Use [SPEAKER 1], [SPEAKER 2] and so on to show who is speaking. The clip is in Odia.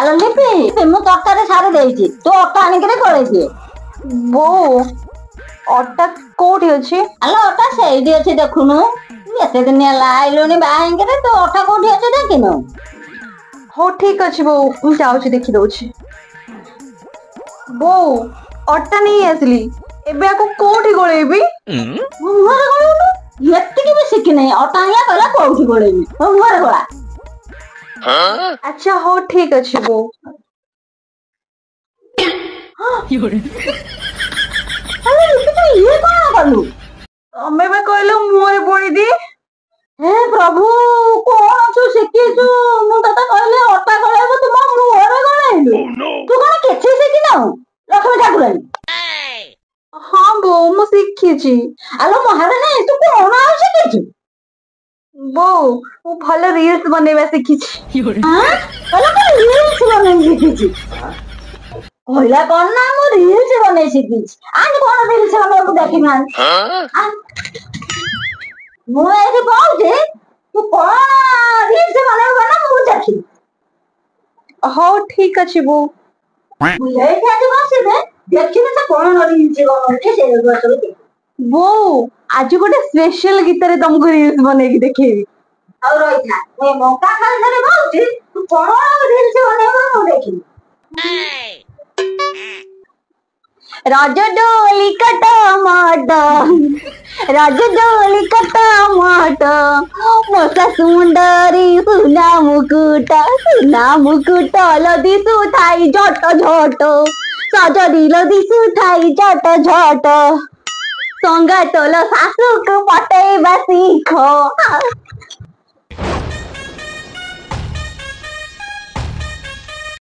[SPEAKER 1] ଆଲୋ ଲିପି ମୁଁ ତରକାରୀ ସାରି ଦେଇଛି, ତୁ ଅଟା ଆଣିକିରି ଗୋଳେଇ ଦିଏ।
[SPEAKER 2] ବୋଉ ଅଟା କୋଉଠି ଅଛି?
[SPEAKER 1] ଆଲୋ ଅଟା ସେଇଠି ଅଛି ଦେଖୁନୁ, ଏତେ ଦିନ ହେଲା ଆଇଲୁଣି ବାହା ହେଇକିରି, ତୁ ଅଟା କୋଉଠି ଅଛି ଦେଖିନୁ?
[SPEAKER 2] ହଉ ଠିକ ଅଛି ବୋଉ, ମୁଁ ଯାଉଛି ଦେଖି ଦଉଛି। ବୋଉ ଅଟା ନେଇ ଆସିଲି, ଏବେ ଆକୁ କୋଉଠି ଗୋଳେଇବି?
[SPEAKER 1] ମୁହଁରେ ଗୋଳେଇବୁ, ଏତିକି ବି ଶିଖିନାହିଁ। ଅଟା ଆଣିଲା କହିଲା କୋଉଠି ଗୋଳେଇବି, ମୁହଁରେ ଗୋଳା।
[SPEAKER 2] ଆଚ୍ଛା ହଉ ଠିକ ଅଛି ବୋଉ।
[SPEAKER 1] ଆଲୋ ଲିପି ତୁ ଇଏ କଣ କଲୁ?
[SPEAKER 2] ତମେ ବା କହିଲ ମୁହଁରେ ବୋଳିଦିଏ।
[SPEAKER 1] ହେ ପ୍ରଭୁ, କଣ ତୁ ଶିଖିଛୁ? ମୁଁ ତତେ କହିଲି ଅଟା ଗୋଳେଇବୁ, ତୁ ମୋ ମୁହଁରେ ଗୋଳେଇଲୁ। ତୁ କଣ କିଛି ଶିଖିନାହୁଁ ଲକ୍ଷ୍ମୀ ଠାକୁରାଣୀ?
[SPEAKER 2] ହଁ ବୋଉ ମୁଁ ଶିଖିଛି।
[SPEAKER 1] ଆଲୋ ମହାରାଣୀ, ତୁ କଣ ଆଉ ଶିଖିଛୁ?
[SPEAKER 2] ବୋଉ ମୁଁ ଭଲ ରିଲ୍ସ ବନେଇବା ଶିଖିଛି।
[SPEAKER 1] କହିଲା ମୁଁ ରିଲ୍ସ ବନେଇ ଶିଖିଛି। କହିଲା କଣ ନା ମୁଁ ରିଲ୍ସ ବନେଇ ଶିଖିଛି। ଆଜି କଣ ରିଲ୍ସ ବନେଇବୁ ଦେଖିବି। ମୁଁ ଏଇଠି କହୁଛି, ତୁ କଣ ରିଲ୍ସ ବନେଇବୁ ନା ମୁଁ ଦେଖିବି।
[SPEAKER 2] ହଉ ଠିକ ଅଛି ବୋଉ।
[SPEAKER 1] ମୁଁ ଏଇଠି ଆଜି ବସିବେ ଦେଖିବି ସେ କଣ ରିଲ୍ସ ବନଉଛି, ସେଇ ସବୁ।
[SPEAKER 2] ବୋଉ ଆଜି ଗୋଟେ ସ୍ପେଶାଲ ଗୀତରେ ତମକୁ ରିଲ୍ସ ବନେଇକି ଦେଖେଇବି।
[SPEAKER 1] ଆଉ ରହିଥା, ମୁଁ ମକା ଖାଲି ଧରି ବସୁଛି, ତୁ କଣ ରିଲ୍ସ ବନେଇବୁ ମୁଁ ଦେଖିବି।
[SPEAKER 2] ରଜ ଦୋଳି କଟ ମାଟ, ରଜ ଦୋଳି କଟ ମାଟ, ମୋ ଶାଶୁ ମୁଣ୍ଡରେ ସୁନା ମୁକୁଟ ଲ ଦିଶୁଥାଇ ଝଟ ଝଟ, ସଜଡ଼ି ଲ ଦିଶୁଥାଇ ଝଟ ଝଟ, ସଙ୍ଗାତ ଲ ଶାଶୁକୁ ପଟେଇବା ଶିଖ।